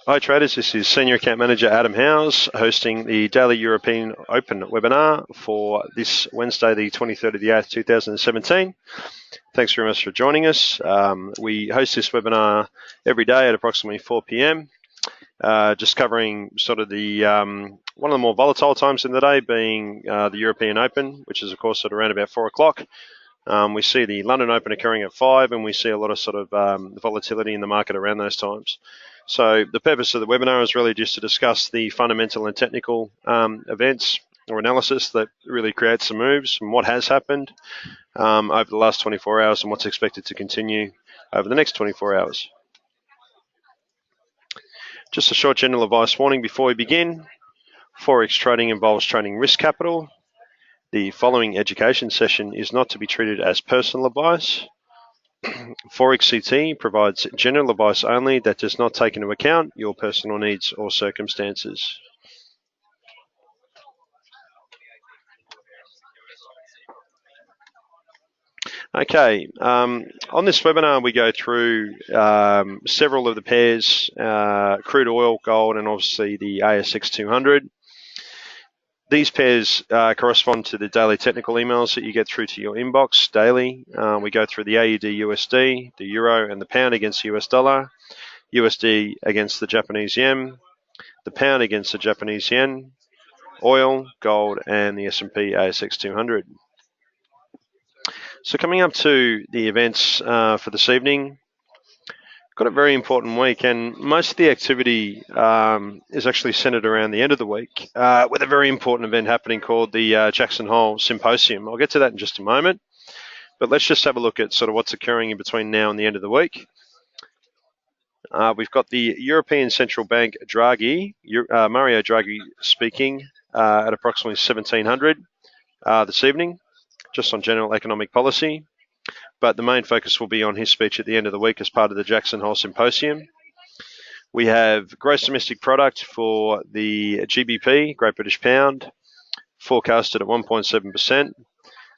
Hi traders, this is Senior Account Manager Adam Howes hosting the Daily European Open webinar for this Wednesday, the 23rd of the 8th, 2017. Thanks very much for joining us. We host this webinar every day at approximately 4 p.m. Just covering sort of the one of the more volatile times in the day being the European Open, which is of course at around about 4 o'clock. We see the London Open occurring at 5, and we see a lot of sort of volatility in the market around those times. So the purpose of the webinar is really just to discuss the fundamental and technical events or analysis that really creates the moves and what has happened over the last 24 hours and what's expected to continue over the next 24 hours. Just a short general advice warning before we begin. Forex trading involves trading risk capital. The following education session is not to be treated as personal advice. Forex CT provides general advice only that does not take into account your personal needs or circumstances. Okay, on this webinar we go through several of the pairs, crude oil, gold, and obviously the ASX 200. These pairs correspond to the daily technical emails that you get through to your inbox daily. We go through the AUD USD, the Euro and the Pound against the US dollar, USD against the Japanese yen, the Pound against the Japanese yen, oil, gold, and the S&P ASX 200. So coming up to the events for this evening, got a very important week, and most of the activity is actually centered around the end of the week with a very important event happening called the Jackson Hole Symposium. I'll get to that in just a moment, but let's just have a look at sort of what's occurring in between now and the end of the week. We've got the European Central Bank Draghi, Mario Draghi speaking at approximately 1700 this evening, just on general economic policy. But the main focus will be on his speech at the end of the week as part of the Jackson Hole Symposium. We have gross domestic product for the GBP, Great British Pound, forecasted at 1.7%. And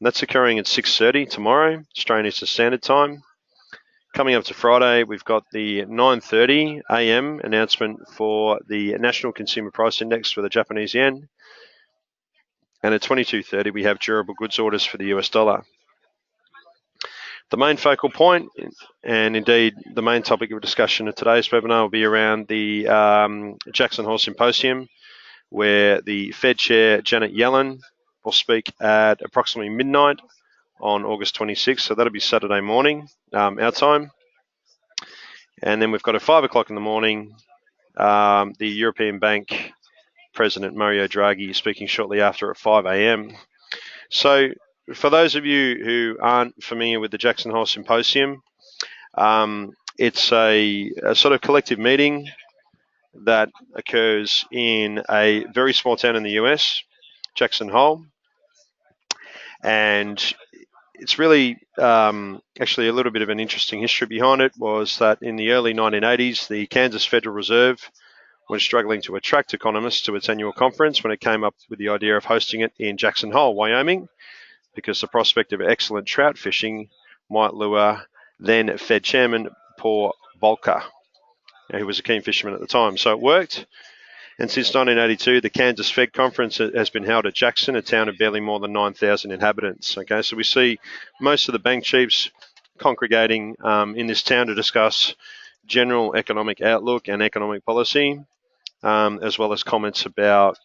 that's occurring at 6:30 tomorrow, Australian Eastern Standard Time. Coming up to Friday, we've got the 9:30 a.m. announcement for the National Consumer Price Index for the Japanese yen. And at 22:30, we have durable goods orders for the US dollar. The main focal point, and indeed the main topic of discussion of today's webinar, will be around the Jackson Hole Symposium, where the Fed Chair Janet Yellen will speak at approximately midnight on August 26th. So that'll be Saturday morning, our time. And then we've got at 5 o'clock in the morning, the European Bank President Mario Draghi speaking shortly after at 5 a.m. So for those of you who aren't familiar with the Jackson Hole Symposium, it's a sort of collective meeting that occurs in a very small town in the US, Jackson Hole. And it's really actually a little bit of an interesting history behind it. Was that in the early 1980s, the Kansas Federal Reserve was struggling to attract economists to its annual conference when it came up with the idea of hosting it in Jackson Hole, Wyoming, because the prospect of excellent trout fishing might lure then Fed Chairman Paul Volcker, who was a keen fisherman at the time. So it worked. And since 1982, the Kansas Fed Conference has been held at Jackson, a town of barely more than 9,000 inhabitants. Okay, so we see most of the bank chiefs congregating in this town to discuss general economic outlook and economic policy, as well as comments about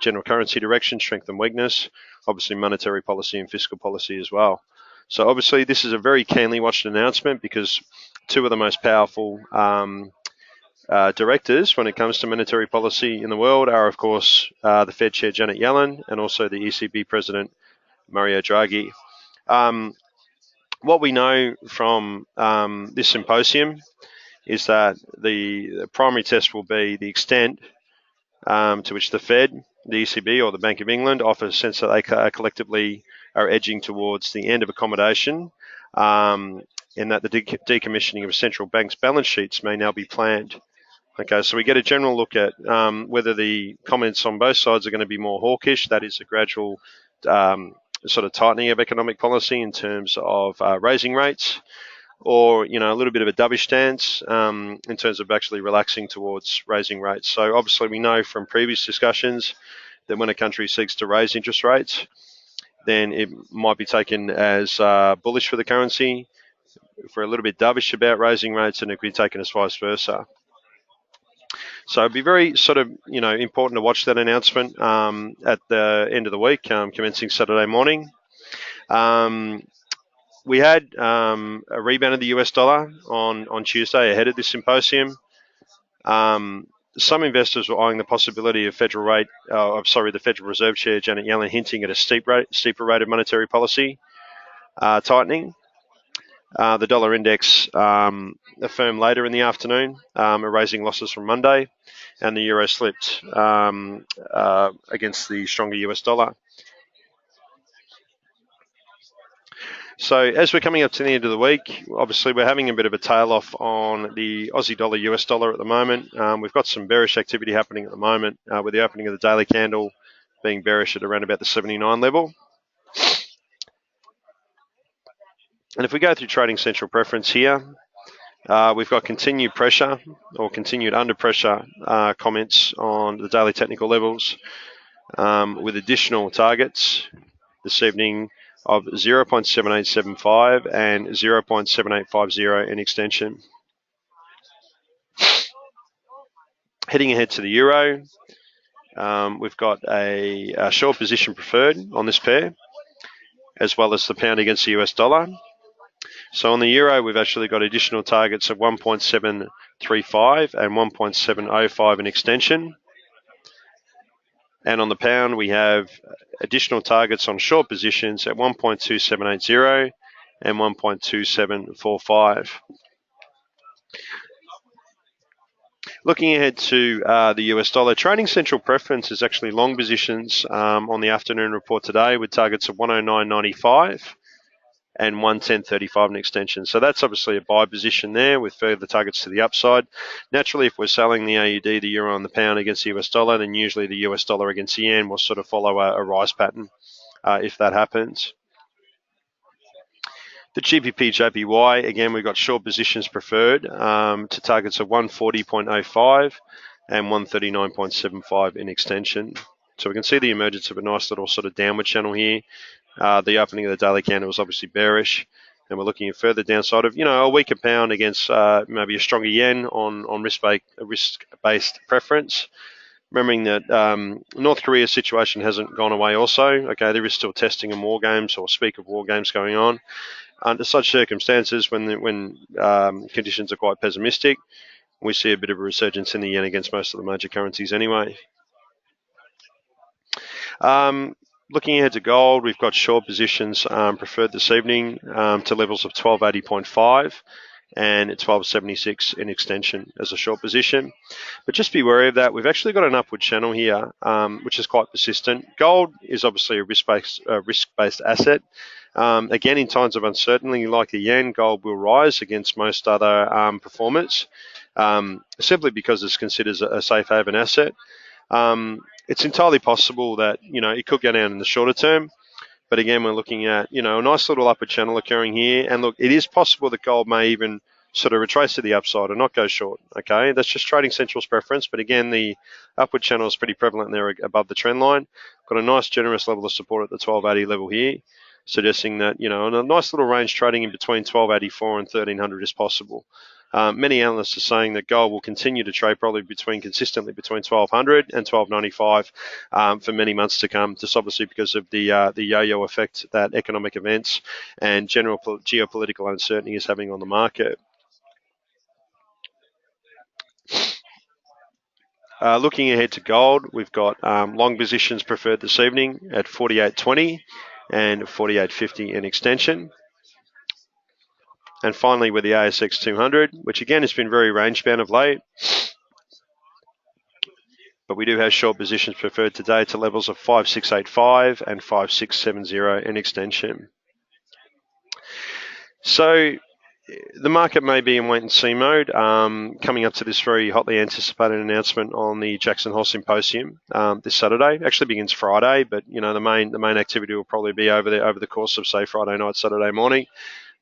general currency direction, strength and weakness, obviously monetary policy and fiscal policy as well. So obviously this is a very keenly watched announcement because two of the most powerful directors when it comes to monetary policy in the world are, of course, the Fed Chair Janet Yellen and also the ECB President Mario Draghi. What we know from this symposium is that the primary test will be the extent to which the Fed, the ECB or the Bank of England offer a sense that they collectively are edging towards the end of accommodation, in that the decommissioning of central banks' balance sheets may now be planned. Okay, so we get a general look at whether the comments on both sides are going to be more hawkish, that is a gradual sort of tightening of economic policy in terms of raising rates, or a little bit of a dovish stance in terms of actually relaxing towards raising rates. So obviously we know from previous discussions that when a country seeks to raise interest rates, then it might be taken as bullish for the currency. If we're a little bit dovish about raising rates, then it could be taken as vice versa. So it'd be very sort of, important to watch that announcement at the end of the week, commencing Saturday morning. We had a rebound of the US dollar on Tuesday ahead of this symposium. Some investors were eyeing the possibility of the Federal Reserve Chair Janet Yellen hinting at a steeper rate of monetary policy tightening. The dollar index affirmed later in the afternoon, erasing losses from Monday, and the euro slipped against the stronger US dollar. So as we're coming up to the end of the week, obviously we're having a bit of a tail off on the Aussie dollar, US dollar at the moment. We've got some bearish activity happening at the moment with the opening of the daily candle being bearish at around about the 79 level. And if we go through trading central preference here, we've got continued pressure or continued under pressure comments on the daily technical levels with additional targets this evening of 0.7875 and 0.7850 in extension. Heading ahead to the euro, we've got a short position preferred on this pair, as well as the pound against the US dollar. So on the euro, we've actually got additional targets of 1.735 and 1.705 in extension. And on the pound, we have additional targets on short positions at 1.2780 and 1.2745. Looking ahead to the US dollar, trading central preference is actually long positions on the afternoon report today with targets of 109.95 and 110.35 in extension. So that's obviously a buy position there with further targets to the upside. Naturally, if we're selling the AUD, the euro and the pound against the US dollar, then usually the US dollar against the yen will sort of follow a rise pattern if that happens. The GBP JPY, again, we've got short positions preferred to targets of 140.05 and 139.75 in extension. So we can see the emergence of a nice little sort of downward channel here. The opening of the daily candle was obviously bearish, and we're looking at further downside of, a weaker pound against maybe a stronger yen on risk-based preference. Remembering that North Korea's situation hasn't gone away also. Okay, there is still testing and war games or speak of war games going on. Under such circumstances, when conditions are quite pessimistic, we see a bit of a resurgence in the yen against most of the major currencies anyway. Looking ahead to gold, we've got short positions preferred this evening to levels of 1280.5 and 1276 in extension as a short position. But just be wary of that. We've actually got an upward channel here, which is quite persistent. Gold is obviously a risk-based asset. Again, in times of uncertainty like the yen, gold will rise against most other performers simply because it's considered a safe haven asset. It's entirely possible that, it could go down in the shorter term. But again, we're looking at, a nice little upward channel occurring here. And look, it is possible that gold may even sort of retrace to the upside and not go short. Okay, that's just trading central's preference. But again, the upward channel is pretty prevalent there above the trend line. Got a nice generous level of support at the 1280 level here, suggesting that, a nice little range trading in between 1284 and 1300 is possible. Many analysts are saying that gold will continue to trade probably consistently between 1200 and 1295 for many months to come, just obviously because of the yo-yo effect that economic events and general geopolitical uncertainty is having on the market. Looking ahead to gold, we've got long positions preferred this evening at 48.20 and 48.50 in extension. And finally, with the ASX 200, which again has been very range bound of late, but we do have short positions preferred today to levels of 5685 and 5670 in extension. So the market may be in wait and see mode coming up to this very hotly anticipated announcement on the Jackson Hole Symposium this Saturday. Actually begins Friday, but the main activity will probably be over the course of, say, Friday night, Saturday morning.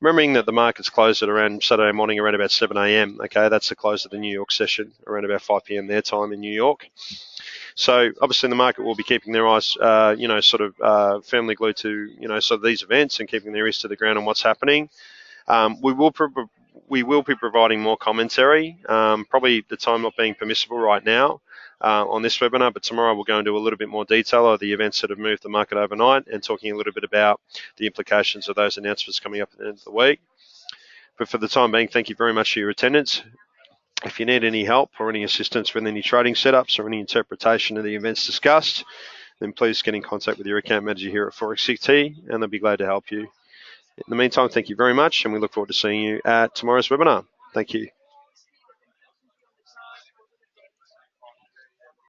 Remembering that the markets closed at around Saturday morning around about 7 a.m. Okay, that's the close of the New York session around about 5 p.m. their time in New York. So obviously the market will be keeping their eyes, firmly glued to, sort of these events and keeping their ears to the ground on what's happening. We will be providing more commentary, probably the time not being permissible right now on this webinar, but tomorrow we'll go into a little bit more detail of the events that have moved the market overnight and talking a little bit about the implications of those announcements coming up at the end of the week. But for the time being, thank you very much for your attendance. If you need any help or any assistance with any trading setups or any interpretation of the events discussed, then please get in contact with your account manager here at ForexCT, and they'll be glad to help you. In the meantime, thank you very much, and we look forward to seeing you at tomorrow's webinar. Thank you.